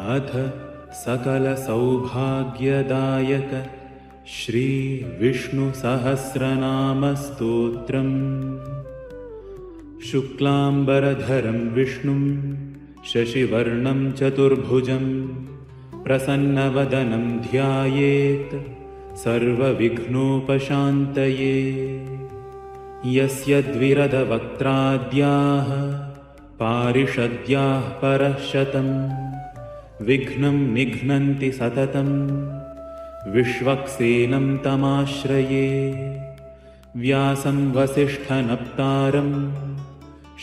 अथ सकलसौभाग्यदायक श्रीविष्णुसहस्रनामस्तोत्रम्। शुक्लाम्बरधरं विष्णुं शशिवर्णं चतुर्भुजं प्रसन्नवदनं ध्यायेत् सर्वविघ्नोपशान्तये। यस्य द्विरदवक्त्राद्याः पारिषद्याः परशतं विघ्नं निघ्नन्ति सततं विश्वक्सेनं तमाश्रये। व्यासं वसिष्ठनप्तारं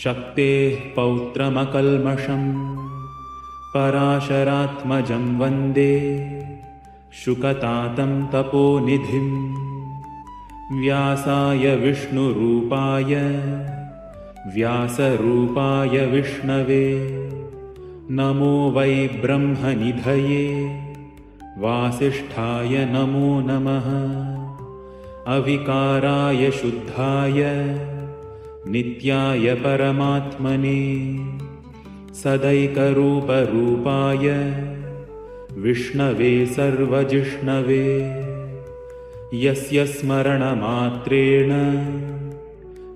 शक्तेः पौत्रमकल्मषं पराशरात्मजं वन्दे शुकतातं तपोनिधिं। व्यासाय विष्णुरूपाय व्यासरूपाय विष्णवे नमो वै ब्रह्मनिधये वासिष्ठाय नमो नमः। अविकाराय शुद्धाय नित्याय परमात्मने सदैकरूपरूपाय विष्णवे सर्वजिष्णवे। यस्य स्मरणमात्रेण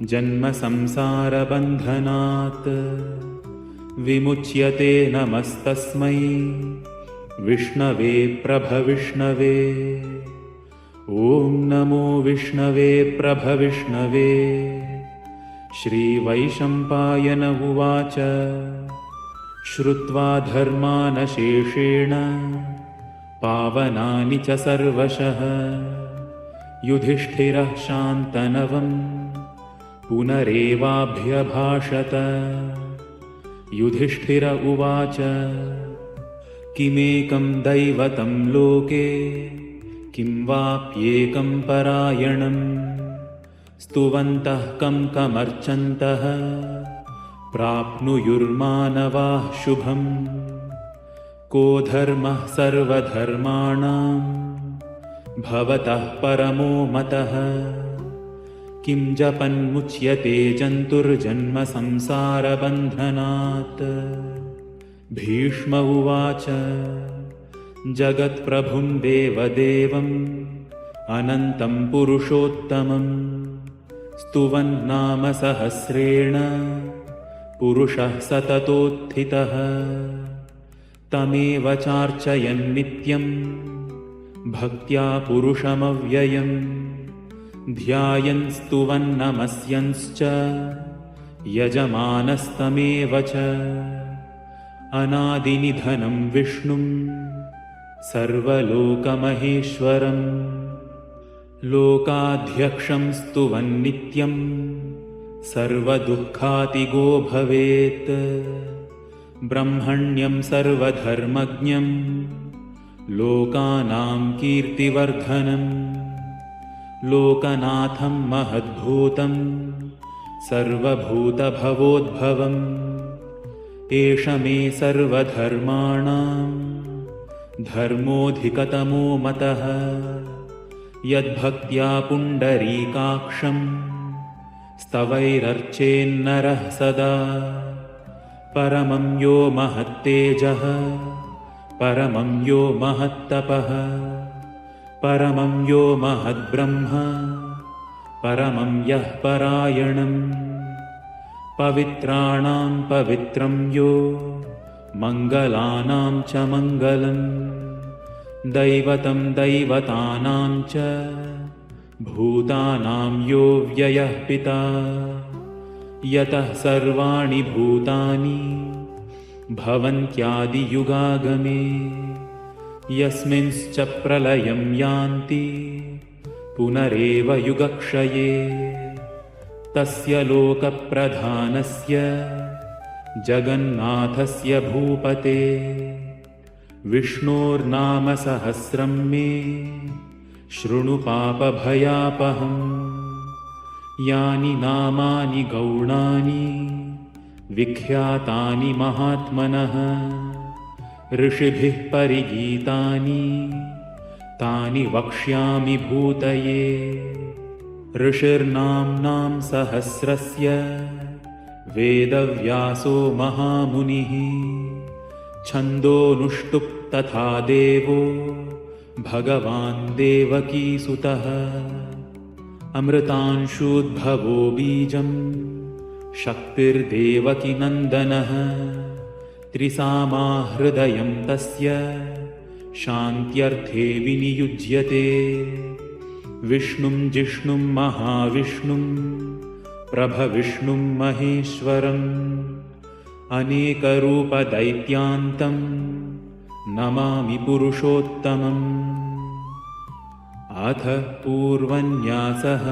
जन्मसंसारबन्धनात् विमुच्यते नमस्तस्मै विष्णवे प्रभविष्णवे। ॐ नमो विष्णवे प्रभविष्णवे। श्रीवैशम्पायन उवाच श्रुत्वा धर्मानशेषेण पावनानि च सर्वशः युधिष्ठिरः शान्तनवं पुनरेवाभ्यभाषत। युधिष्ठिर उवाच किमेकं दैवतं लोके किं वाप्येकं परायणं स्तुवन्तः कं कमर्चन्तः प्राप्नुयुर्मानवाः शुभम्। को धर्मः सर्वधर्माणां भवतः परमो मतः किं जपन्मुच्यते जन्तुर्जन्म संसारबन्धनात्। भीष्म उवाच जगत्प्रभुं देवदेवम् अनन्तं पुरुषोत्तमं स्तुवन्नाम सहस्रेण पुरुषः सततोत्थितः। तमेव चार्चयन्नित्यं भक्त्या पुरुषमव्ययम् ध्यायन् स्तुवन्नमस्यंश्च यजमानस्तमेव च। अनादिनिधनं विष्णुं सर्वलोकमहेश्वरं लोकाध्यक्षं स्तुवन्नित्यं सर्वदुःखातिगो भवेत्। ब्रह्मण्यं सर्वधर्मज्ञं लोकानां कीर्तिवर्धनम् लोकनाथं महद्भूतं सर्वभूतभवोद्भवम्। एष मे सर्वधर्माणां धर्मोऽधिकतमो मतः यद्भक्त्या पुण्डरीकाक्षं स्तवैरर्चेन्नरः सदा। परमं यो महत्तेजः परमं यो महत्तपः परमं यो महद्ब्रह्म परमं यः परायणम्। पवित्राणां पवित्रं यो मङ्गलानां च मङ्गलम् दैवतं दैवतानां च भूतानां यो व्ययः पिता। यतः सर्वाणि भूतानि भवन्त्यादियुगागमे यस्मिंश्च प्रलयं यान्ति पुनरेव युगक्षये। तस्य लोकप्रधानस्य जगन्नाथस्य भूपते विष्णोर्नाम सहस्रं मे शृणु पापभयापहम्। यानि नामानि गौणानि विख्यातानि महात्मनः ऋषिभिः परिगीतानि तानि वक्ष्यामि भूतये। ऋषिर्नाम्नां सहस्रस्य वेदव्यासो महामुनिः छन्दोनुष्टुप् तथा देवो भगवान् देवकीसुतः अमृतांशूद्भवो बीजं शक्तिर्देवकीनन्दनः त्रिसामा हृदयं तस्य शान्त्यर्थे विनियुज्यते विष्णुं जिष्णुं महाविष्णुं प्रभविष्णुं महेश्वरम् अनेकरूपदैत्यान्तं नमामि पुरुषोत्तमम् अथ पूर्वन्यासः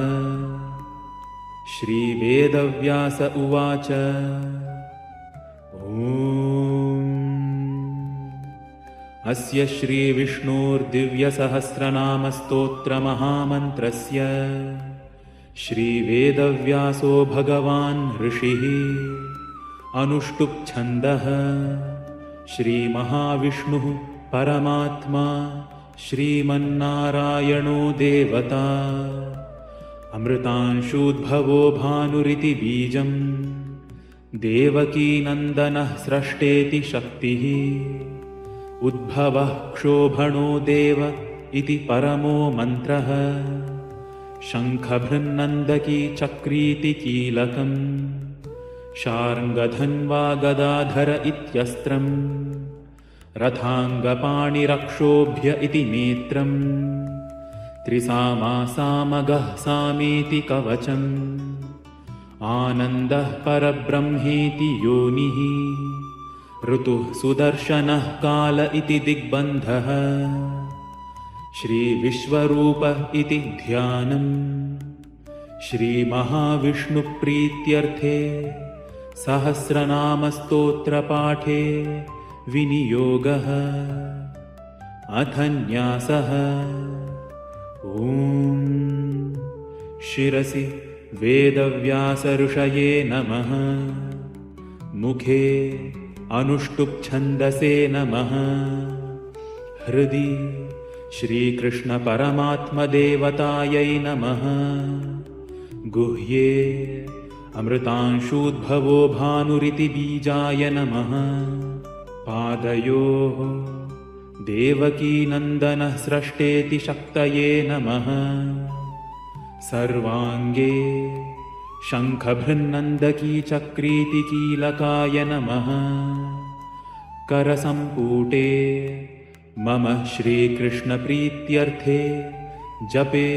श्रीवेदव्यास उवाच अस्य श्रीविष्णोर्दिव्यसहस्रनामस्तोत्रमहामन्त्रस्य श्रीवेदव्यासो भगवान् ऋषिः अनुष्टुप् छन्दः श्रीमहाविष्णुः परमात्मा श्रीमन्नारायणो देवता अमृतांशूद्भवो भानुरिति बीजं देवकीनन्दनः स्रष्टेति शक्तिः उद्भवः क्षोभणो देव इति परमो मन्त्रः शङ्खभृन्नन्दकी चक्रीति कीलकम् शार्ङ्गधन्वा गदाधर इत्यस्त्रम् रथाङ्गपाणिरक्षोभ्य इति नेत्रम् त्रिसामा सामगः सामेति कवचम् आनन्दः परब्रह्मेति योनिः ऋतुः सुदर्शनः काल इति दिग्बन्धः श्रीविश्वरूप इति ध्यानम् श्रीमहाविष्णुप्रीत्यर्थे सहस्रनामस्तोत्रपाठे विनियोगः अथ न्यासः शिरसि वेदव्यासऋषये नमः मुखे अनुष्टुप् छन्दसे नमः हृदि श्रीकृष्णपरमात्मदेवतायै नमः गुह्ये अमृतांशूद्भवो भानुरिति बीजाय नमः पादयोः देवकीनन्दनः स्रष्टेति शक्तये नमः सर्वाङ्गे शङ्खभृन्नन्दकी चक्रीति कीलकाय नमः करसम्पुटे मम श्रीकृष्णप्रीत्यर्थे जपे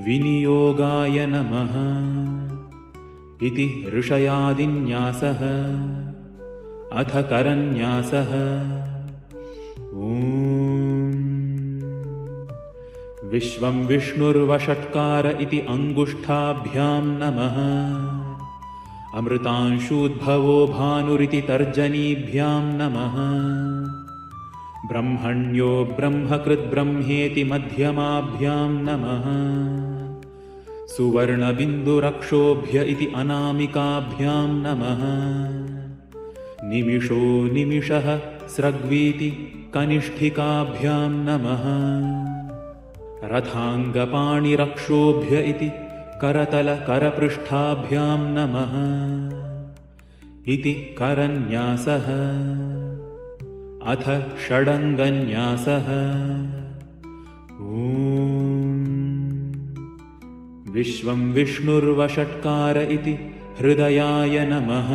विनियोगाय नमः इति ऋषयादिन्यासः अथ करन्यासः विश्वं विष्णुर्वषट्कार इति अङ्गुष्ठाभ्यां नमः अमृतांशूद्भवो भानुरिति तर्जनीभ्यां नमः ब्रह्मण्यो ब्रह्मकृद्ब्रह्मेति मध्यमाभ्यां नमः सुवर्णबिन्दुरक्षोभ्य इति अनामिकाभ्यां नमः निमिषो निमिषः स्रग्वीति कनिष्ठिकाभ्यां नमः रथाङ्गपाणिरक्षोभ्य इति करतलकरपृष्ठाभ्यां नमः इति करन्यासः अथ षडङ्गन्यासः विश्वं विष्णुर्वषट्कार इति हृदयाय नमः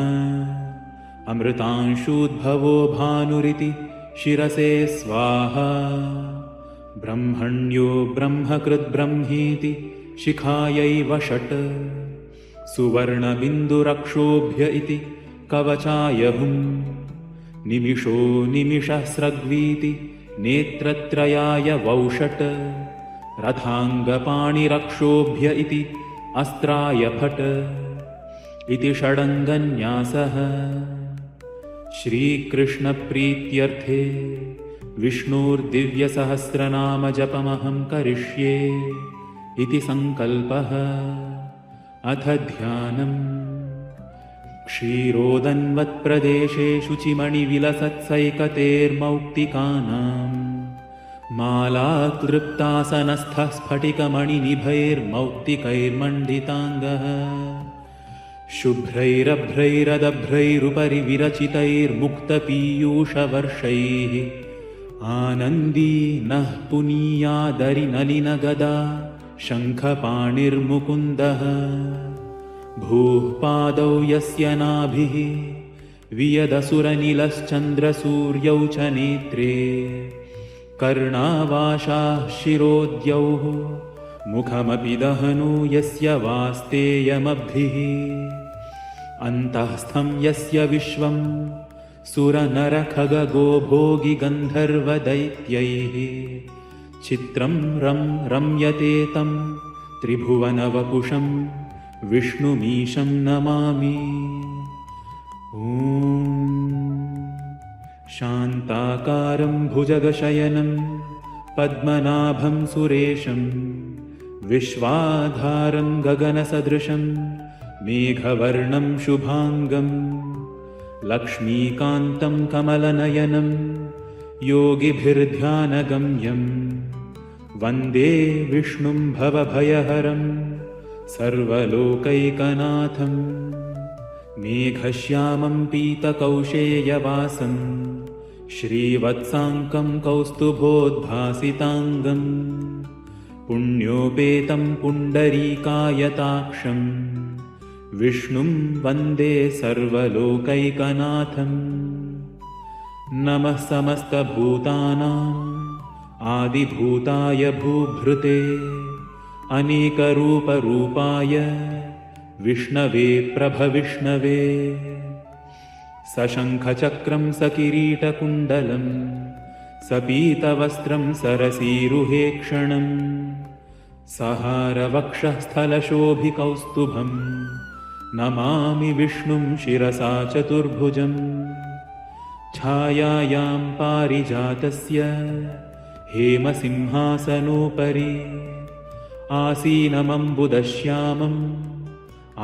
अमृतांशूद्भवो भानुरिति शिरसे स्वाहा ब्रह्मण्यो ब्रह्मकृद्ब्रह्मेति शिखायै वषट् सुवर्णबिन्दुरक्षोभ्य इति कवचाय हुं निमिषो निमिषः स्रग्वीति नेत्रत्रयाय वौषट् रथाङ्गपाणिरक्षोभ्य इति अस्त्राय फट् इति षडङ्गन्यासः श्रीकृष्णप्रीत्यर्थे विष्णोर्दिव्यसहस्रनामजपमहं करिष्ये इति सङ्कल्पः अथ ध्यानम् क्षीरोदन्वत्प्रदेशे शुचिमणिविलसत्सैकतेर्मौक्तिकानां मालाक्लृप्तासनस्थः स्फटिकमणिनिभैर्मौक्तिकैर्मण्डिताङ्गः शुभ्रैरभ्रैरदभ्रैरुपरि विरचितैर्मुक्तपीयूषवर्षैः आनन्दी नः पुनीयादरिनलिनगदा शङ्खपाणिर्मुकुन्दः भूः पादौ यस्य नाभिः वियदसुरनिलश्चन्द्रसूर्यौ च नेत्रे कर्णावाशाः शिरोद्यौः मुखमपि दहनो यस्य वास्तेयमब्धिः अन्तःस्थं यस्य विश्वं सुरनरखगो भोगिगन्धर्वदैत्यैः चित्रं रम्यते तं त्रिभुवनवपुषं विष्णुमीशं नमामि। ॐ शान्ताकारं भुजगशयनं पद्मनाभं सुरेशं विश्वाधारं गगनसदृशं मेघवर्णं शुभाङ्गं लक्ष्मीकान्तं कमलनयनं योगिभिर्ध्यानगम्यं वन्दे विष्णुं भवभयहरं सर्वलोकैकनाथं मेघश्यामं पीतकौशेयवासं श्रीवत्साङ्कं कौस्तुभोद्भासिताङ्गं पुण्योपेतं पुण्डरीकायताक्षं विष्णुं वन्दे सर्वलोकैकनाथम् नमः समस्तभूतानाम् आदिभूताय भूभृते अनेकरूपरूपाय विष्णवे प्रभविष्णवे सशङ्खचक्रं सकिरीटकुण्डलं सपीतवस्त्रं सरसीरुहेक्षणं सहारवक्षस्थलशोभिकौस्तुभं नमामि विष्णुं शिरसा चतुर्भुजम् छायायां पारिजातस्य हेमसिंहासनोपरि आसीनमम्बुदश्यामम्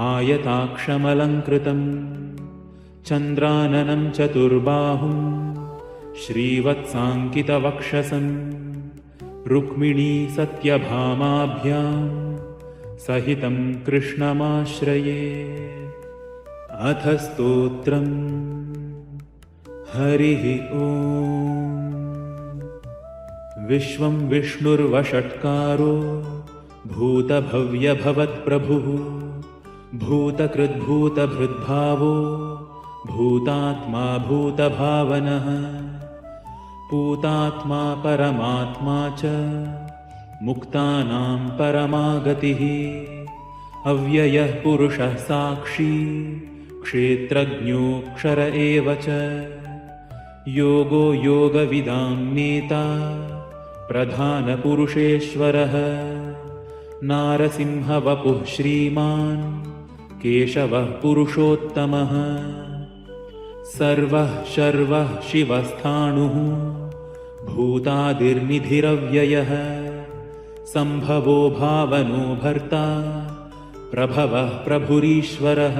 आयताक्षमलङ्कृतं चन्द्राननं चतुर्बाहुं श्रीवत्साङ्कितवक्षसं रुक्मिणी सत्यभामाभ्यां सहितं कृष्णमाश्रये। अथ स्तोत्रम् हरिः ॐ विश्वं विष्णुर्वषट्कारो भूतभव्यभवत्प्रभुः भूतकृद्भूतभृद्भावो भूतात्मा भूतभावनः पूतात्मा परमात्मा च मुक्तानां परमागतिः अव्ययः पुरुषः साक्षी क्षेत्रज्ञोऽक्षर एव च योगो योगविदां नेता प्रधानपुरुषेश्वरः नारसिंहवपुः श्रीमान् केशवः पुरुषोत्तमः सर्वः शर्वः शिवस्थाणुः भूतादिर्निधिरव्ययः सम्भवो भावनो भर्ता प्रभवः प्रभुरीश्वरः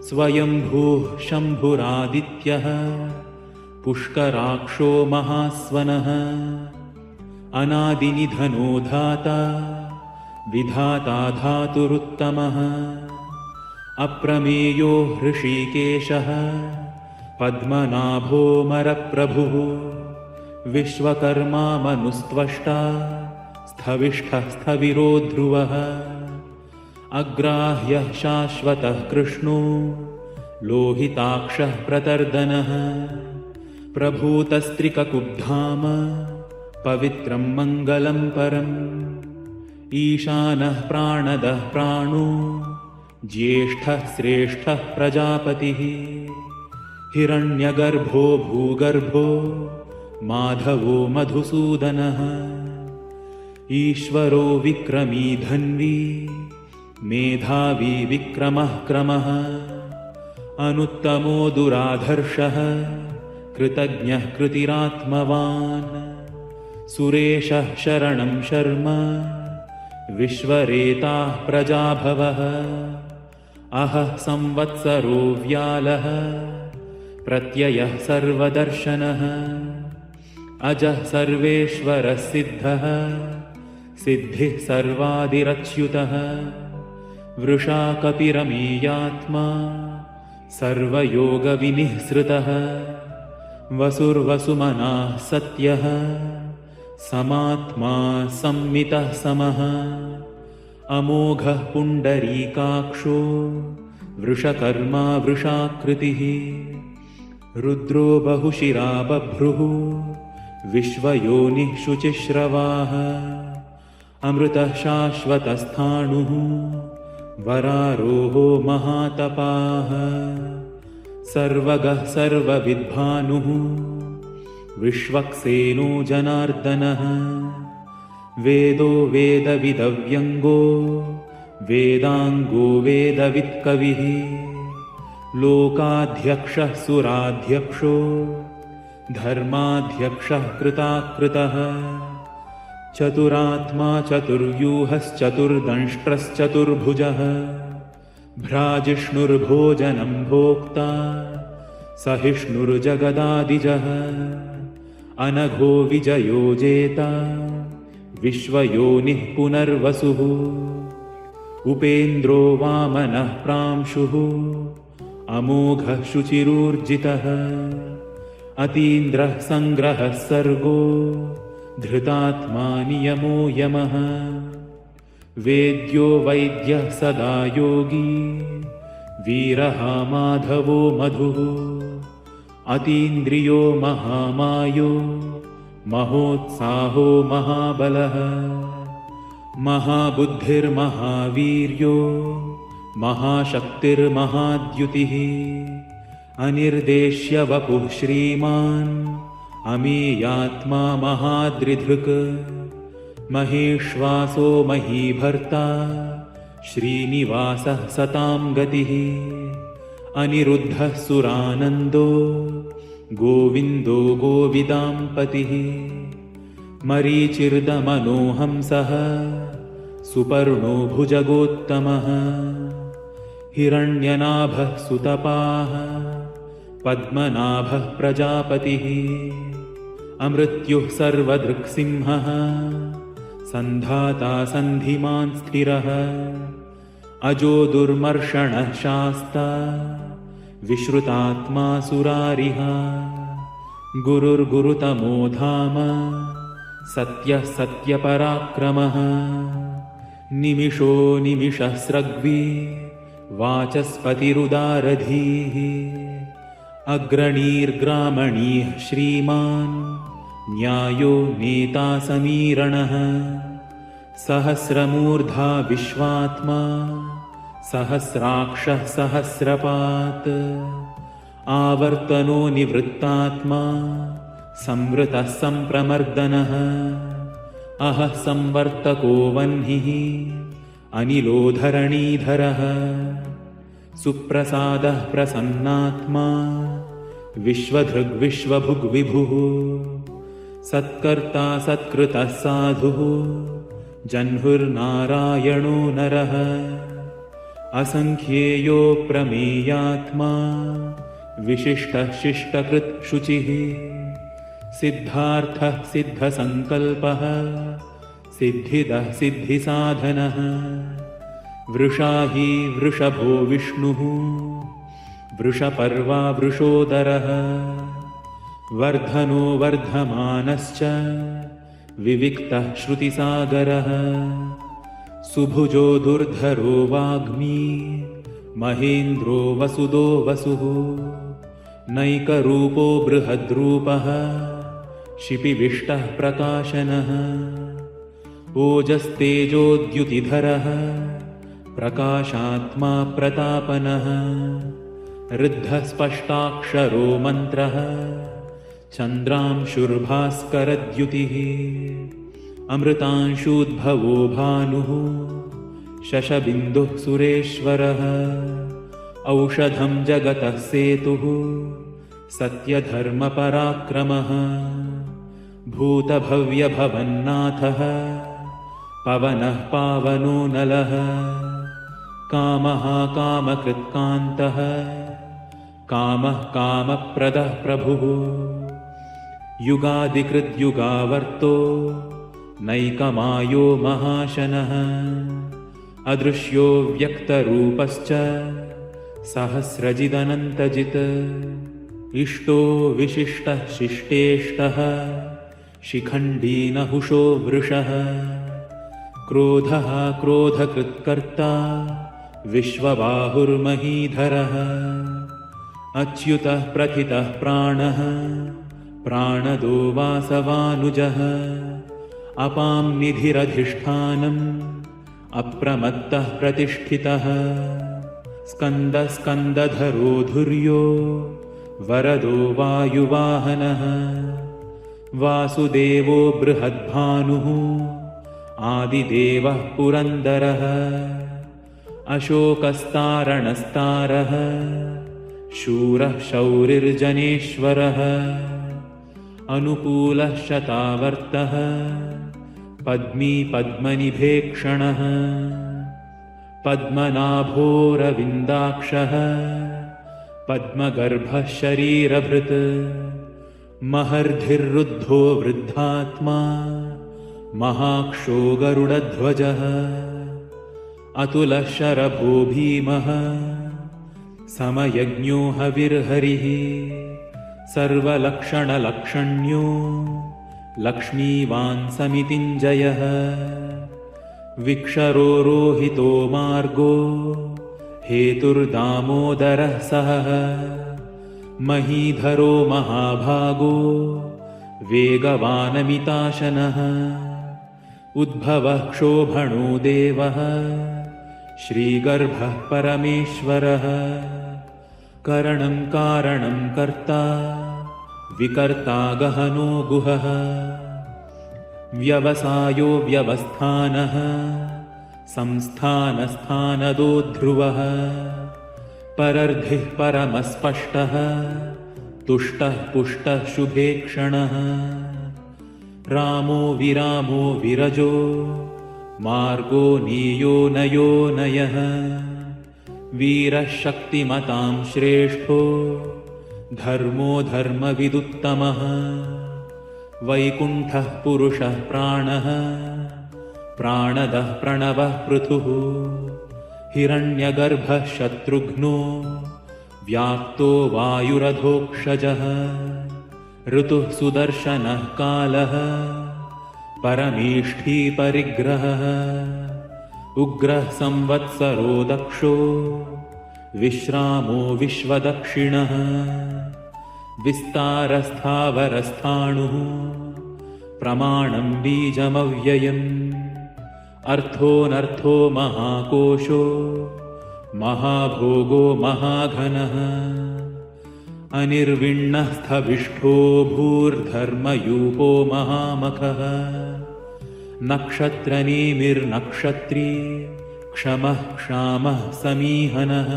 स्वयंभूः शम्भुरादित्यः पुष्कराक्षो महास्वनः अनादिनिधनो धाता विधाता धातुरुत्तमः अप्रमेयो हृषीकेशः पद्मनाभोऽमरप्रभुः विश्वकर्मा मनुस्त्वष्टा स्थविष्ठः स्थविरो ध्रुवः अग्राह्यः शाश्वतः कृष्णो लोहिताक्षः प्रतर्दनः प्रभूतस्त्रिककुब्धाम पवित्रं मङ्गलं परम् ईशानः प्राणदः प्राणो ज्येष्ठः श्रेष्ठः प्रजापतिः हिरण्यगर्भो भूगर्भो माधवो मधुसूदनः ईश्वरो विक्रमी धन्वी मेधावी विक्रमः क्रमः अनुत्तमो दुराधर्षः कृतज्ञः कृतिरात्मवान् सुरेशः शरणं शर्म विश्वरेताः प्रजाभवः अहः संवत्सरो व्यालः प्रत्ययः सर्वदर्शनः अजः सर्वेश्वरः सिद्धः सिद्धिः सर्वादिरच्युतः वृषा कपिरमेयात्मा सर्वयोगविनिःसृतः वसुर्वसुमनाः सत्यः समात्मा सम्मितः समः अमोघः पुण्डरीकाक्षो वृषकर्मा वृषाकृतिः रुद्रो बहुशिरा बभ्रुः विश्वयोनिः शुचिश्रवाः अमृतः शाश्वतस्थाणुः वरारोहो महातपाः सर्वगः सर्वविद्भानुः विश्वक्सेनो जनार्दनः वेदो वेदविदव्यङ्गो वेदाङ्गो वेदवित्कविः लोकाध्यक्षः सुराध्यक्षो धर्माध्यक्षः कृताकृतः चतुरात्मा चतुर्व्यूहश्चतुर्दंष्ट्रश्चतुर्भुजः भ्राजिष्णुर्भोजनं भोक्ता सहिष्णुर्जगदादिजः अनघो विजयो जेता विश्वयोनिः पुनर्वसुः उपेन्द्रो वामनः प्रांशुः अमोघः शुचिरूर्जितः अतीन्द्रः सङ्ग्रहः सर्गो धृतात्मा नियमो यमः वेद्यो वैद्यः सदा योगी वीरः माधवो मधुः अतीन्द्रियो महामायो महोत्साहो महाबलः महाबुद्धिर्महावीर्यो महाशक्तिर्महाद्युतिः अनिर्देश्य वपुः श्रीमान् अमेयात्मा महाद्रिधृक् महेश्वासो महीभर्ता श्रीनिवासः सतां गतिः अनिरुद्धः सुरानन्दो गोविन्दो गोविदाम्पतिः मरीचिर्दमनोहंसः सुपर्णो भुजगोत्तमः हिरण्यनाभः सुतपाः पद्मनाभः प्रजापतिः अमृत्युः सर्वदृक्सिंहः सन्धाता सन्धिमान् स्थिरः अजो दुर्मर्षणः शास्ता विश्रुतात्मा सुरारिः गुरुर्गुरुतमो धाम सत्यः सत्यपराक्रमः निमिषो निमिषस्रग्वी वाचस्पतिरुदारधीः अग्रणीर्ग्रामणीः श्रीमान् न्यायो नेता समीरणः सहस्रमूर्धा विश्वात्मा सहस्राक्षः सहस्रपात् आवर्तनो निवृत्तात्मा संवृतः सम्प्रमर्दनः अहः संवर्तको वह्निः अनिलो धरणीधरः सुप्रसादः प्रसन्नात्मा विश्वधृग्विश्वभुग्विभुः सत्कर्ता सत्कृतः साधुः जह्नुर्नारायणो नरः असंख्येयो प्रमेयात्मा विशिष्टः शिष्टकृत् शुचिः सिद्धार्थः सिद्धसङ्कल्पः सिद्धिदः सिद्धिसाधनः वृषा हि वृषभो विष्णुः वृषपर्वा वृषोदरः वर्धनो वर्धमानश्च विविक्तः श्रुतिसागरः सुभुजो दुर्धरो वाग्मी महेन्द्रो वसुदो वसुः नैकरूपो बृहद्रूपः शिपिविष्टः प्रकाशनः ओजस्तेजोद्युतिधरः प्रकाशात्मा प्रतापनः ऋद्धस्पष्टाक्षरो मन्त्रः चन्द्रांशुर्भास्करद्युतिः अमृतांशूद्भवो भानुः शशबिन्दुः सुरेश्वरः औषधं जगतः सेतुः सत्यधर्मपराक्रमः भूतभव्यभवन्नाथः पवनः पावनो नलः कामः कामकृत्कान्तः कामः कामप्रदः प्रभुः युगादिकृद्युगावर्तो नैकमायो महाशनः अदृश्यो व्यक्तरूपश्च सहस्रजिदनन्तजित् इष्टो विशिष्टः शिष्टेष्टः शिखण्डी नहुषो वृषः क्रोधः क्रोधकृत्कर्ता विश्वबाहुर्महीधरः अच्युतः प्रथितः प्राणः प्राणदो वासवानुजः अपां निधिरधिष्ठानम् अप्रमत्तः प्रतिष्ठितः स्कन्दस्कन्दधरो धुर्यो वरदो वायुवाहनः वासुदेवो बृहद्भानुः आदिदेवः पुरन्दरः अशोकस्तारणस्तारः शूरः शौरिर्जनेश्वरः अनुकूलः शतावर्तः पद्मी पद्मनिभेक्षणः पद्मनाभोरविन्दाक्षः पद्मगर्भः शरीरभृत् महर्धिर्रुद्धो वृद्धात्मा महाक्षो गरुडध्वजः अतुलः शरभो भीमः समयज्ञो हविर्हरिः सर्वलक्षणलक्षण्यो लक्ष्मीवान् समितिञ्जयः विक्षरो रोहितो मार्गो हेतुर्दामोदरः सहः महीधरो महाभागो वेगवानमिताशनः उद्भवः क्षोभणो देवः श्रीगर्भः परमेश्वरः करणं कारणं कर्ता विकर्ता गहनो गुहः व्यवसायो व्यवस्थानः संस्थानस्थानदो ध्रुवः परर्धिः परमस्पष्टः तुष्टः पुष्टः शुभेक्षणः रामो विरामो विरजो मार्गो नीयो नयो नयः वीरः शक्तिमतां श्रेष्ठो धर्मो धर्मविदुत्तमः वैकुण्ठः पुरुषः प्राणः प्राणदः प्रणवः पृथुः हिरण्यगर्भः शत्रुघ्नो व्याप्तो वायुरधोक्षजः ऋतुः सुदर्शनः कालः परमेष्ठी परिग्रहः उग्रः संवत्सरो दक्षो विश्रामो विश्वदक्षिणः विस्तारस्थावरस्थाणुः प्रमाणं बीजमव्ययम् अर्थोऽनर्थो महाकोशो महाभोगो महाघनः अनिर्विण्णः स्थविष्ठो भूर्धर्मयूपो महामखः नक्षत्रनेमिर्नक्षत्री क्षमः क्षामः समीहनः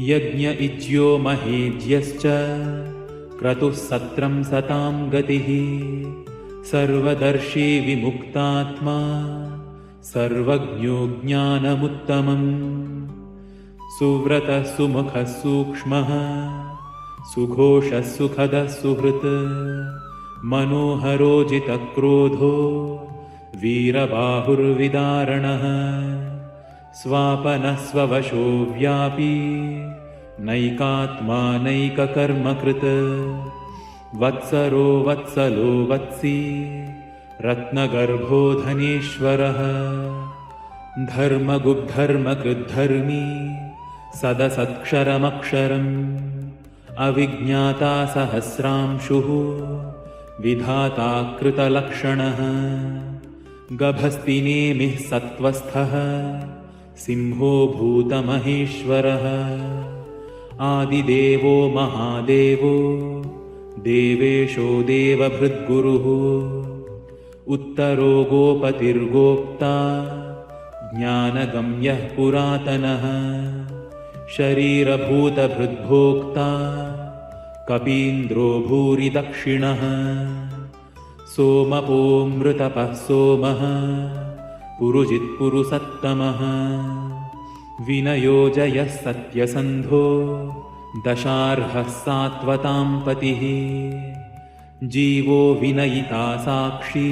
यज्ञ इज्यो महेज्यश्च क्रतुः सत्रं सतां गतिः सर्वदर्शी विमुक्तात्मा सर्वज्ञो ज्ञानमुत्तमम् सुव्रतः सुमुखः सूक्ष्मः सुघोषः सुखदः सुहृत् मनोहरोजितक्रोधो वीरबाहुर्विदारणः स्वापनः स्ववशो व्यापी नैकात्मा नैककर्मकृत् वत्सरो वत्सलो वत्सी रत्नगर्भो धनेश्वरः धर्मगुब्धर्मकृद्धर्मी सदसत्क्षरमक्षरम् अविज्ञाता सहस्रांशुः विधाता कृतलक्षणः गभस्तिनेमिः सत्त्वस्थः सिंहो भूतमहेश्वरः आदिदेवो महादेवो देवेशो देवभृद्गुरुः उत्तरो गोपतिर्गोप्ता ज्ञानगम्यः पुरातनः शरीरभूतभृद्भोक्ता कपीन्द्रो भूरि दक्षिणः सोमपोऽमृतपः सोमः पुरुजित्पुरुसत्तमः विनयोजयः सत्यसन्धो दशार्हः सात्वतां पतिः जीवो विनयिता साक्षी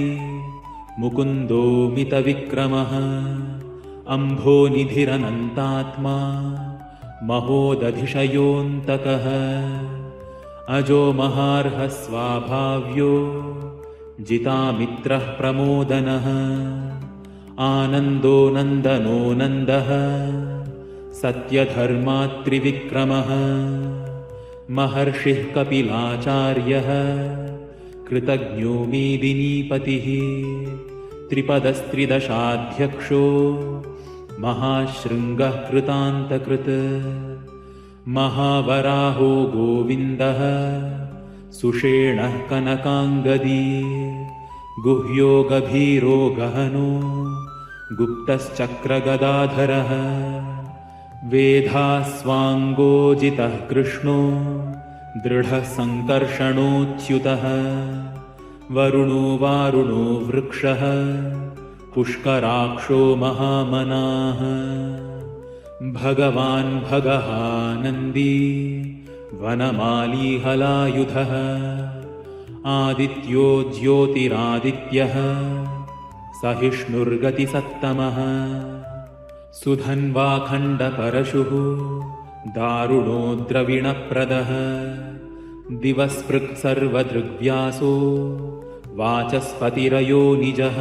मुकुन्दो मितविक्रमः अम्भोनिधिरनन्तात्मा महोदधिशयोऽन्तकः अजो महार्हः स्वाभाव्यो जितामित्रः प्रमोदनः आनन्दो नन्दनो नन्दः सत्यधर्मात्रिविक्रमः महर्षिः कपिलाचार्यः कृतज्ञो मेदिनीपतिः त्रिपदस्त्रिदशाध्यक्षो महाशृङ्गः कृतान्तकृत् महावराहो गोविन्दः सुषेणः कनकाङ्गदी गुह्यो गभीरो गहनो गुप्तश्चक्रगदाधरः वेधास्वाङ्गोजितः कृष्णो दृढः सङ्कर्षणोच्युतः वरुणो वारुणो वृक्षः पुष्कराक्षो महामनाः भगवान् भगहानन्दी वनमाली हलायुधः आदित्यो ज्योतिरादित्यः सहिष्णुर्गतिसत्तमः सुधन्वाखण्डपरशुः दारुणो द्रविणप्रदः दिवस्पृक् सर्वदृग्व्यासो वाचस्पतिरयो निजः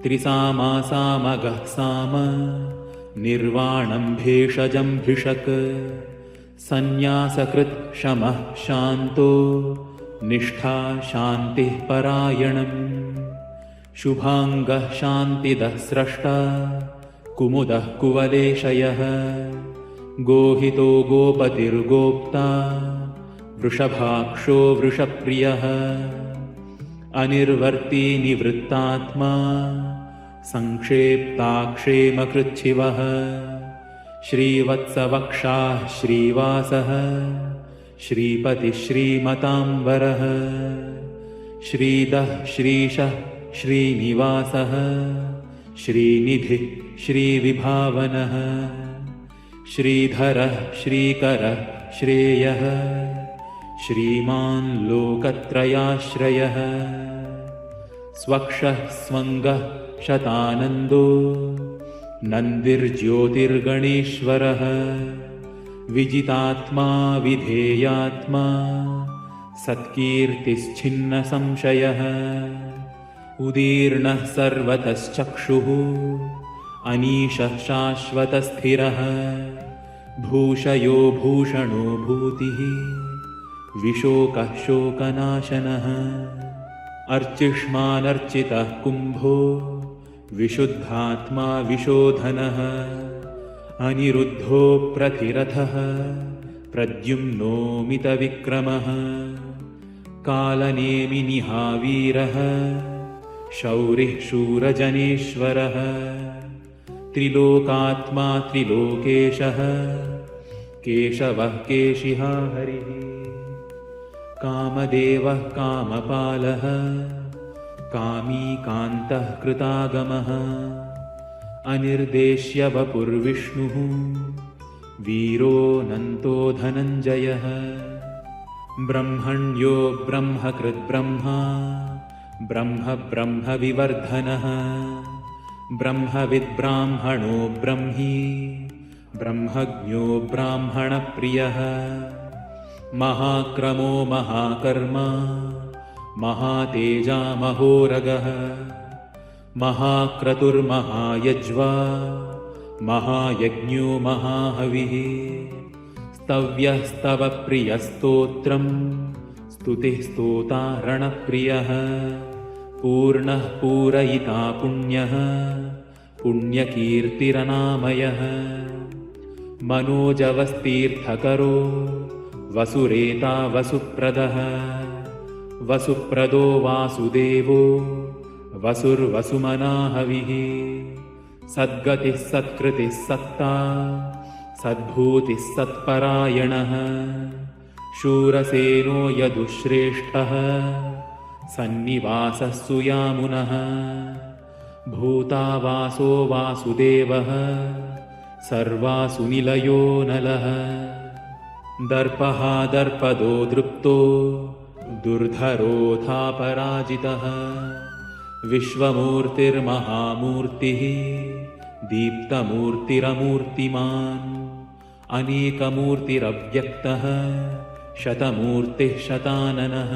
त्रिसामासामगः साम निर्वाणं भेषजम्भिषक् सन्न्यासकृत् शमः शान्तो निष्ठा शान्तिः परायणम् शुभाङ्गः शान्तिदः स्रष्टा कुमुदः कुवलेशयः गोहितो गोपतिर्गोप्ता वृषभाक्षो वृषप्रियः अनिर्वर्ती निवृत्तात्मा संक्षेप्ताक्षेमकृच्छिवः श्रीवत्सवक्षाः श्रीवासः श्रीपतिः श्रीमताम्बरः श्रीदः श्रीशः श्रीनिवासः श्रीनिधिः श्रीविभावनः श्रीधरः श्रीकरः श्रेयः श्रीमान् लोकत्रयाश्रयः स्वक्षः स्वङ्गः शतानन्दो नन्दिर्ज्योतिर्गणेश्वरः विजितात्मा विधेयात्मा सत्कीर्तिश्छिन्नसंशयः उदीर्णः सर्वतश्चक्षुः अनीशः शाश्वतस्थिरः भूषयो भूषणो भूतिः विशोकः शोकनाशनः अर्चिष्मानर्चितः कुम्भो विशुद्धात्मा विशोधनः अनिरुद्धो प्रतिरथः प्रद्युम्नो मितविक्रमः कालनेमिनिहावीरः शौरिः शूरजनेश्वरः त्रिलोकात्मा त्रिलोकेशः केशवः केशिहा हरिः कामदेवः कामपालः कामी कान्तः कृतागमः अनिर्देश्य वपुर्विष्णुः वीरोऽनन्तो धनञ्जयः ब्रह्मण्यो ब्रह्मकृद्ब्रह्मा ब्रह्म ब्रह्मविवर्धनः ब्रह्मविद्ब्राह्मणो ब्रह्मी ब्रह्मज्ञो ब्राह्मणप्रियः महाक्रमो महाकर्मा महातेजा महोरगः महाक्रतुर्महायज्वा महायज्ञो महाहविः स्तव्यः स्तवप्रियस्तोत्रम् स्तुतिः स्तोतारणप्रियः पूर्णः पूरयिता पुण्यः पुण्यकीर्तिरनामयः मनोजवस्तीर्थकरो वसुरेता वसुप्रदः वसुप्रदो वासुदेवो वसुर्वसुमनाहविः सद्गतिः सत्कृतिः सत्ता सद्भूतिः सत्परायणः शूरसेनो यदुश्रेष्ठः सन्निवासः सुयामुनः भूतावासो वासुदेवः सर्वासुनिलयो नलः दर्पहा दर्पदो दृप्तो दुर्धरोऽथापराजितः विश्वमूर्तिर्महामूर्तिः दीप्तमूर्तिरमूर्तिमान् अनेकमूर्तिरव्यक्तः शतमूर्तिः शताननः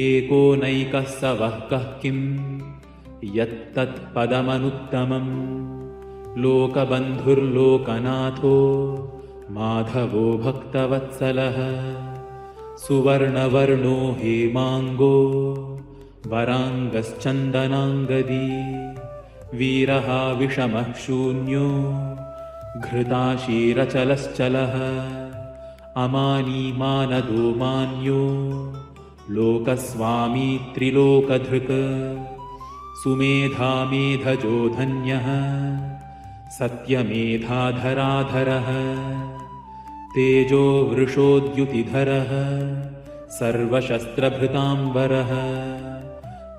एको नैकः स वः कः किं यत्तत्पदमनुत्तमम् लोकबन्धुर्लोकनाथो माधवो भक्तवत्सलः सुवर्णवर्णो हेमाङ्गो वराङ्गश्चन्दनाङ्गदी वीरः विषमः शून्यो घृताशीरचलश्चलः अमानी मानदो मान्यो लोकस्वामी त्रिलोकधृक् सुमेधा मेधजो धन्यः सत्यमेधाधराधरः तेजो वृषोद्युतिधरः सर्वशस्त्रभृताम्बरः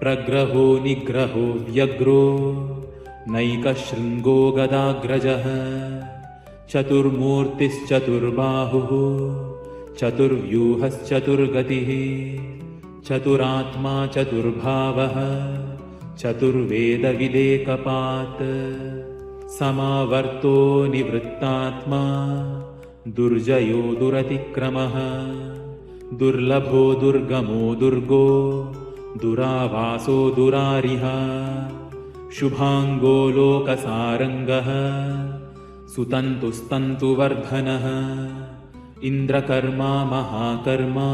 प्रग्रहो निग्रहो व्यग्रो नैकशृङ्गो गदाग्रजः चतुर्मूर्तिश्चतुर्बाहुः चतुर्व्यूहश्चतुर्गतिः चतुरात्मा चतुर्भावः चतुर्वेदविदेकपात् समावर्तो निवृत्तात्मा दुर्जयो दुरतिक्रमः दुर्लभो दुर्गमो दुर्गो दुरावासो दुरारिः शुभाङ्गो लोकसारङ्गः सुतन्तुस्तन्तुवर्धनः इन्द्रकर्मा महाकर्मा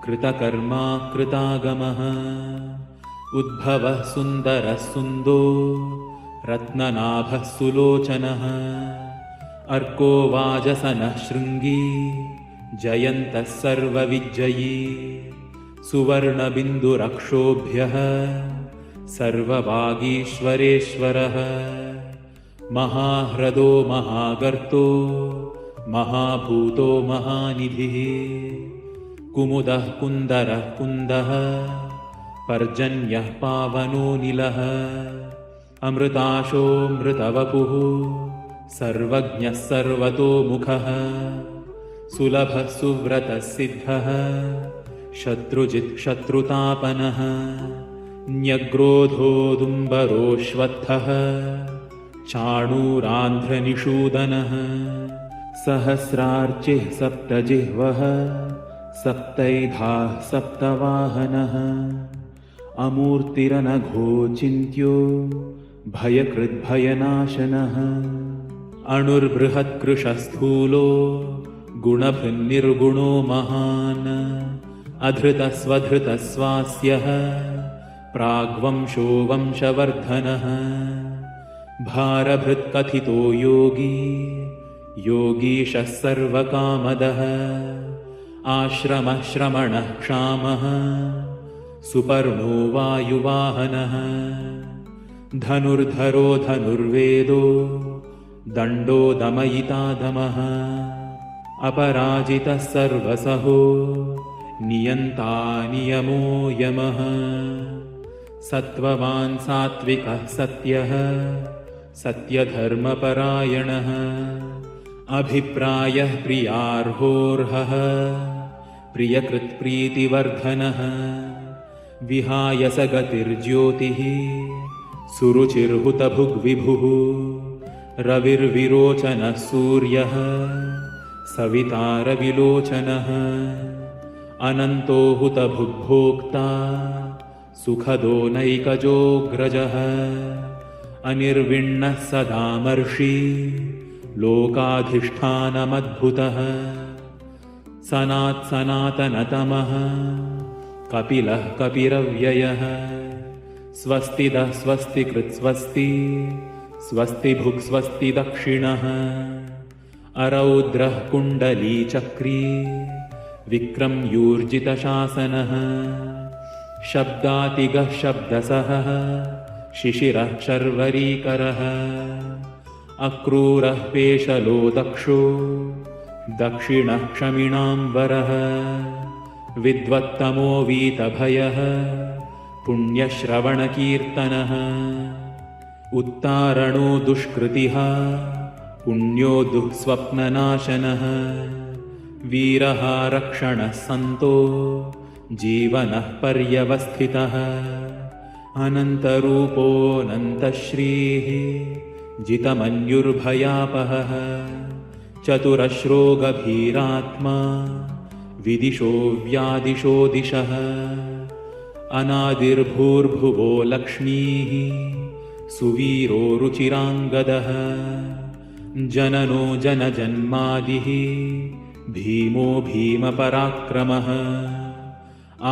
कृतकर्मा कृतागमः उद्भवः सुन्दरः सुन्दो रत्ननाभः सुलोचनः अर्को वाजसनः शृङ्गी जयन्तः सर्वविजयी सुवर्णबिन्दुरक्षोभ्यः सर्ववागीश्वरेश्वरः महाह्रदो महागर्तो महाभूतो महानिधिः कुमुदः कुन्दरः कुन्दः पर्जन्यः पावनोऽनिलः अमृताशोऽमृतवपुः सर्वज्ञः सर्वतोमुखः सुलभः सुव्रतः सिद्धः शत्रुजित् शत्रुतापनः न्यग्रोधोदुम्बरोऽश्वत्थः चाणूरान्ध्रनिषूदनः सहस्रार्चिः सप्तजिह्वः सप्तैधाः सप्तवाहनः अमूर्तिरनघोचिन्त्यो भयकृद्भयनाशनः अणुर्बृहत्कृशस्थूलो गुणभृन्निर्गुणो महान् अधृतस्वधृतस्वास्यः प्राग्वंशो वंशवर्धनः भारभृत्कथितो योगी योगीशः सर्वकामदः आश्रमः श्रमणः क्षामः सुपर्णो वायुवाहनः धनुर्धरो धनुर्वेदो दण्डो दमयिता दमः अपराजितः सर्वसहो नियन्ता नियमो यमः सत्त्ववान् सात्विकः सत्यः सत्यधर्मपरायणः अभिप्रायः प्रियार्होर्हः प्रियकृत्प्रीतिवर्धनः विहाय स गतिर्ज्योतिः सुरुचिर्हुतभुग्विभुः रविर्विरोचनः सूर्यः सवितारविलोचनः अनन्तो हुतभुग्भोक्ता सुखदो नैकजोऽग्रजः अनिर्विण्णः सदामर्षि लोकाधिष्ठानमद्भुतः सनात्सनातनतमः कपिलः कपिरव्ययः स्वस्तिदः स्वस्तिकृत्स्वस्ति स्वस्तिभुक् स्वस्ति दक्षिणः अरौद्रः कुण्डलीचक्री विक्रम्यूर्जितशासनः शब्दातिगः शब्दसहः शिशिरः शर्वरीकरः अक्रूरः पेशलो दक्षो दक्षिणः क्षमिणाम्बरः विद्वत्तमो वीतभयः पुण्यश्रवणकीर्तनः उत्तारणो दुष्कृतिः पुण्यो दुःस्वप्ननाशनः वीरः रक्षणः सन्तो जीवनः पर्यवस्थितः अनन्तरूपोऽनन्तश्रीः जितमन्युर्भयापहः चतुरश्रोगभीरात्मा विदिशो व्यादिशो दिशः अनादिर्भूर्भुवो लक्ष्मीः सुवीरो रुचिराङ्गदः जननो जनजन्मादिः भीमो भीमपराक्रमः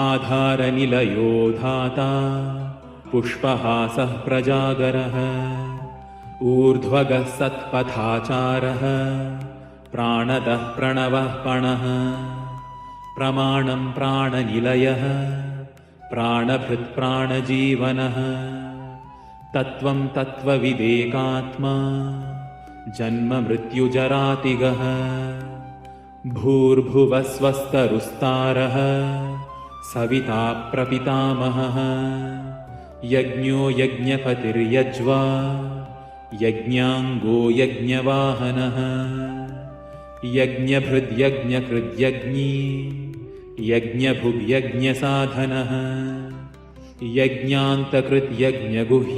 आधारनिलयो धाता पुष्पहासः प्रजागरः ऊर्ध्वगः सत्पथाचारः प्राणदः प्रणवः पणः प्रमाणं प्राणनिलयः प्राणभृत्प्राणजीवनः तत्त्वं तत्त्वविवेकात्मा जन्ममृत्युजरातिगः भूर्भुवः स्वस्तरुस्तारः सविता प्रपितामहः यज्ञो यज्ञपतिर्यज्वा यज्ञाङ्गो यज्ञवाहनः यज्ञभृद्यज्ञकृद्यज्ञी यज्ञभुग्यज्ञसाधनः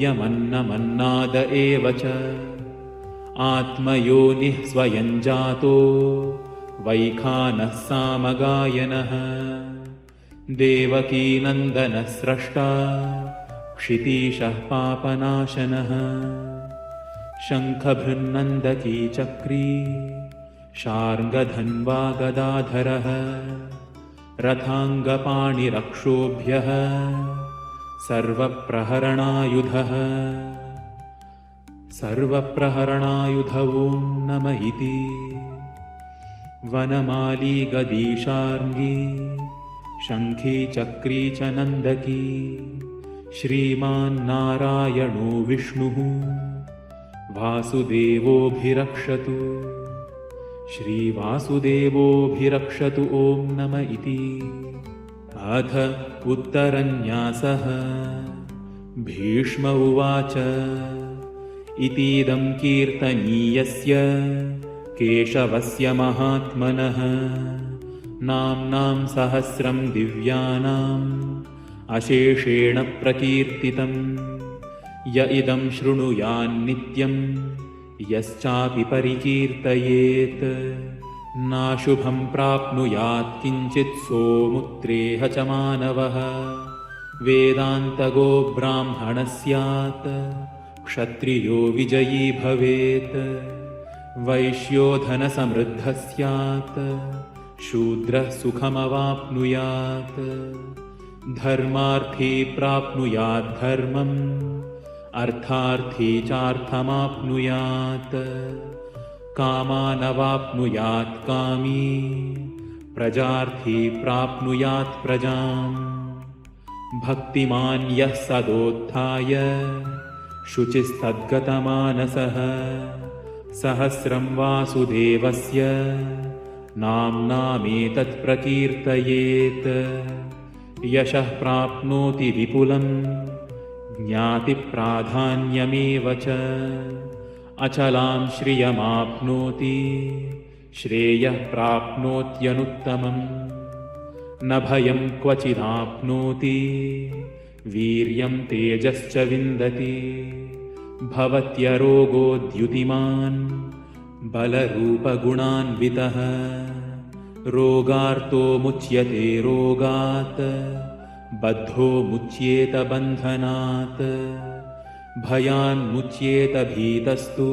यज्ञान्तकृद्यज्ञगुह्यमन्नमन्नाद एव च आत्मयोनिः स्वयं जातो वैखानः सामगायनः देवकीनन्दनः स्रष्टा क्षितीशः पापनाशनः शङ्खभृन्नन्दकी चक्री शार्ङ्गधन्वा गदाधरः रथाङ्गपाणिरक्षोभ्यः सर्वप्रहरणायुधः सर्वप्रहरणायुध ॐ नम इति वनमाली गदीशार्ङ्गी शङ्खी चक्री च नन्दकी श्रीमान्नारायणो विष्णुः वासुदेवोऽभिरक्षतु श्रीवासुदेवोऽभिरक्षतु ॐ नम इति अथ उत्तरन्यासः भीष्म उवाच इतीदं कीर्तनीयस्य केशवस्य महात्मनः नाम्नां सहस्रं दिव्यानाम् अशेषेण प्रकीर्तितं य इदं शृणुयान्नित्यं यश्चापि परिकीर्तयेत् नाशुभं प्राप्नुयात् किञ्चित् सोमुत्रेह च मानवः वेदान्तगो ब्राह्मणः स्यात् क्षत्रियो विजयी भवेत् वैश्यो धनसमृद्धः स्यात् शूद्रः सुखमवाप्नुयात् धर्मार्थी प्राप्नुयात् धर्मम् अर्थार्थी चार्थमाप्नुयात् कामानवाप्नुयात् कामी प्रजार्थी प्राप्नुयात् प्रजाम् भक्तिमान् यः सदोत्थाय शुचिस्तद्गतमानसः सहस्रं वासुदेवस्य नाम्नामेतत् प्रकीर्तयेत् यशः प्राप्नोति विपुलं ज्ञातिप्राधान्यमेव च अचलां श्रियमाप्नोति श्रेयः प्राप्नोत्यनुत्तमम् न भयं क्वचिदाप्नोति वीर्यं तेजश्च विन्दति भवत्यरोगोद्युतिमान् बलरूपगुणान्वितः रोगार्तो मुच्यते रोगात् बद्धो मुच्येत बन्धनात् भयान्मुच्येत भीतस्तु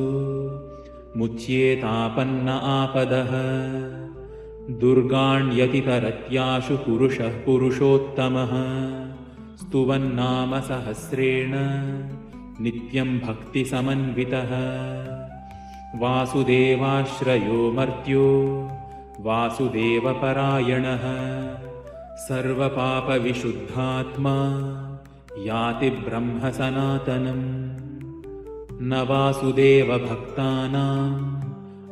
मुच्येतापन्न आपदः दुर्गाण्यतितरत्याशु पुरुषः पुरुषोत्तमः स्तुवन्नाम सहस्रेण नित्यं भक्तिसमन्वितः वासुदेवाश्रयो मर्त्यो वासुदेवपरायणः सर्वपापविशुद्धात्मा याति ब्रह्म सनातनम् न वासुदेवभक्तानाम्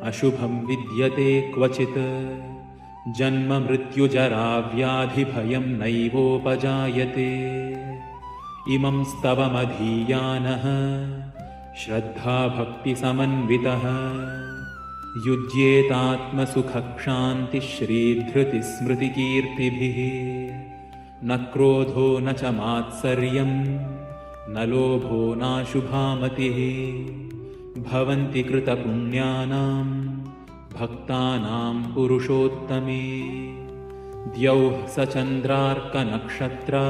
अशुभं विद्यते क्वचित् जन्म मृत्युजरा व्याधिभयं नैवोपजायते इमं स्तवमधीयानः श्रद्धाभक्तिसमन्वितः युज्येतात्मसुखक्षान्तिश्रीधृतिस्मृतिकीर्तिभिः न क्रोधो न च मात्सर्यं न लोभो नाशुभामतिः भवन्ति कृतपुण्यानां भक्तानां पुरुषोत्तमे द्यौः स चन्द्रार्कनक्षत्रा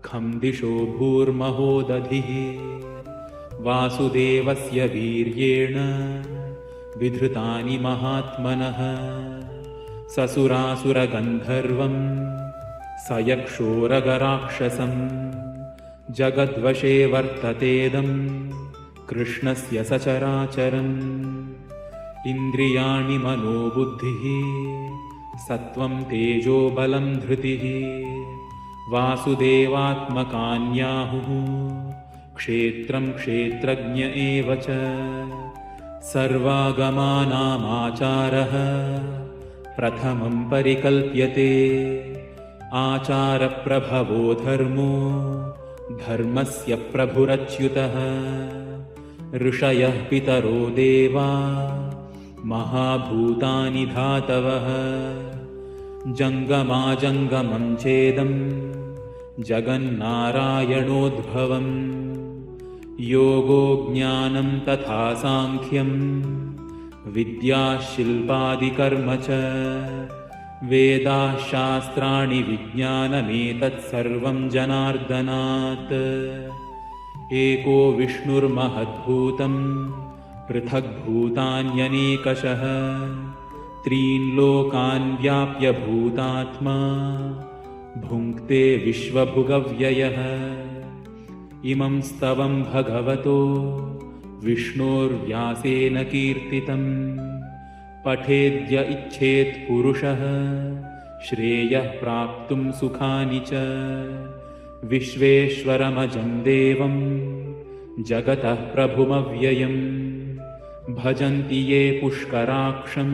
खं दिशो भूर्महोदधिः वासुदेवस्य वीर्येण विधृतानि महात्मनः ससुरासुरगन्धर्वं स यक्षोरगराक्षसं जगद्वशे वर्ततेदं कृष्णस्य सचराचरम् इन्द्रियाणि मनोबुद्धिः सत्त्वं तेजो बलं धृतिः वासुदेवात्मकान्याहुः क्षेत्रं क्षेत्रज्ञ एव च सर्वागमानामाचारः प्रथमं परिकल्प्यते आचारप्रभवो धर्मो धर्मस्य प्रभुरच्युतः ऋषयः पितरो देवा महाभूतानि धातवः जङ्गमाजङ्गमं चेदं जगन्नारायणोद्भवम् योगो ज्ञानं तथा साङ्ख्यं विद्या शिल्पादिकर्म च वेदाः शास्त्राणि विज्ञानमेतत्सर्वं जनार्दनात् एको विष्णुर्महद्भूतं पृथग्भूतान्यनेकशः त्रीन् लोकान् व्याप्य भूतात्मा भुङ्क्ते विश्वभुगव्ययः इमं स्तवं भगवतो विष्णोर्व्यासेन कीर्तितं पठेद्य इच्छेत् पुरुषः श्रेयः प्राप्तुं सुखानि च विश्वेश्वरमजं देवं जगतः प्रभुमव्ययम् भजन्ति ये पुष्कराक्षं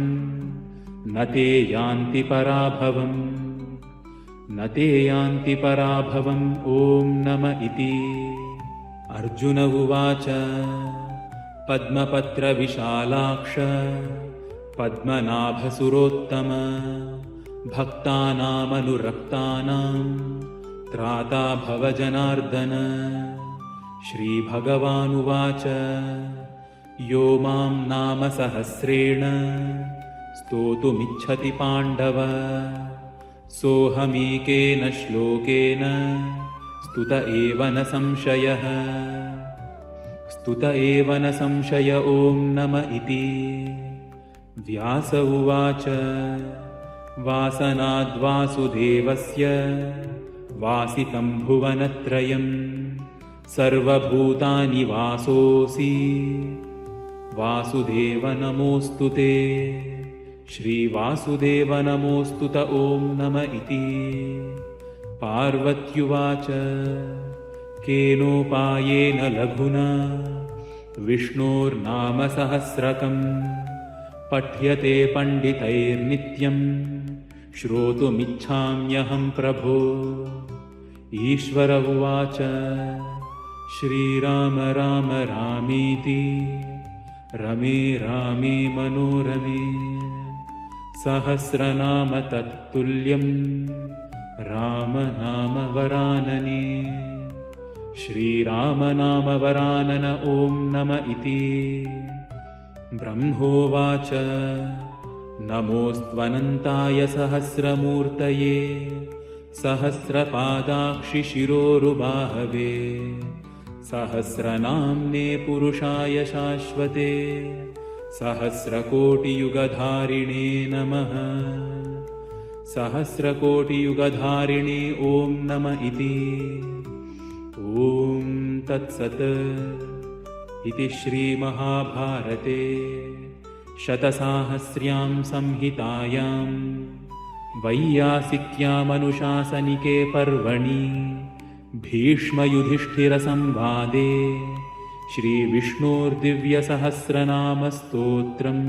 न ते यान्ति पराभवम् न ते यान्ति पराभवम् ॐ नम इति। अर्जुन उवाच पद्मपत्रविशालाक्ष पद्मनाभसुरोत्तम भक्तानामनुरक्तानां त्राता भव जनार्दन। श्रीभगवानुवाच यो मां नाम सहस्रेण स्तोतुमिच्छति पाण्डव सोऽहमेकेन श्लोकेन स्तुत एव न संशयः स्तुत एव न संशय ॐ नम इति। व्यास उवाच वासनाद्वासुदेवस्य वासितं भुवनत्रयं सर्वभूतानि वासोऽसि वासुदेव नमोऽस्तु ते। श्रीवासुदेव नमोऽस्तु त ॐ नम इति। पार्वत्युवाच केनोपायेन लघुना विष्णोर्नाम सहस्रकं पठ्यते पण्डितैर्नित्यं श्रोतुमिच्छाम्यहं प्रभो। ईश्वर उवाच श्रीराम राम रामीति रमे रामे मनोरमे सहस्रनाम तत्तुल्यं राम नाम वरानने। श्रीराम नाम वरानन ॐ नम इति। ब्रह्मोवाच नमोऽस्त्वनन्ताय सहस्रमूर्तये सहस्रपादाक्षि शिरोरुबाहवे सहस्रनाम्ने पुरुषाय शाश्वते सहस्रकोटियुगधारिणे नमः। सहस्रकोटियुगधारिणे ॐ नम इति। ॐ तत्सत् इति श्रीमहाभारते शतसाहस्र्यां संहितायां वैयासिक्यामनुशासनिके पर्वणि भीष्मयुधिष्ठिरसंवादे श्रीविष्णोर्दिव्यसहस्रनामस्तोत्रम्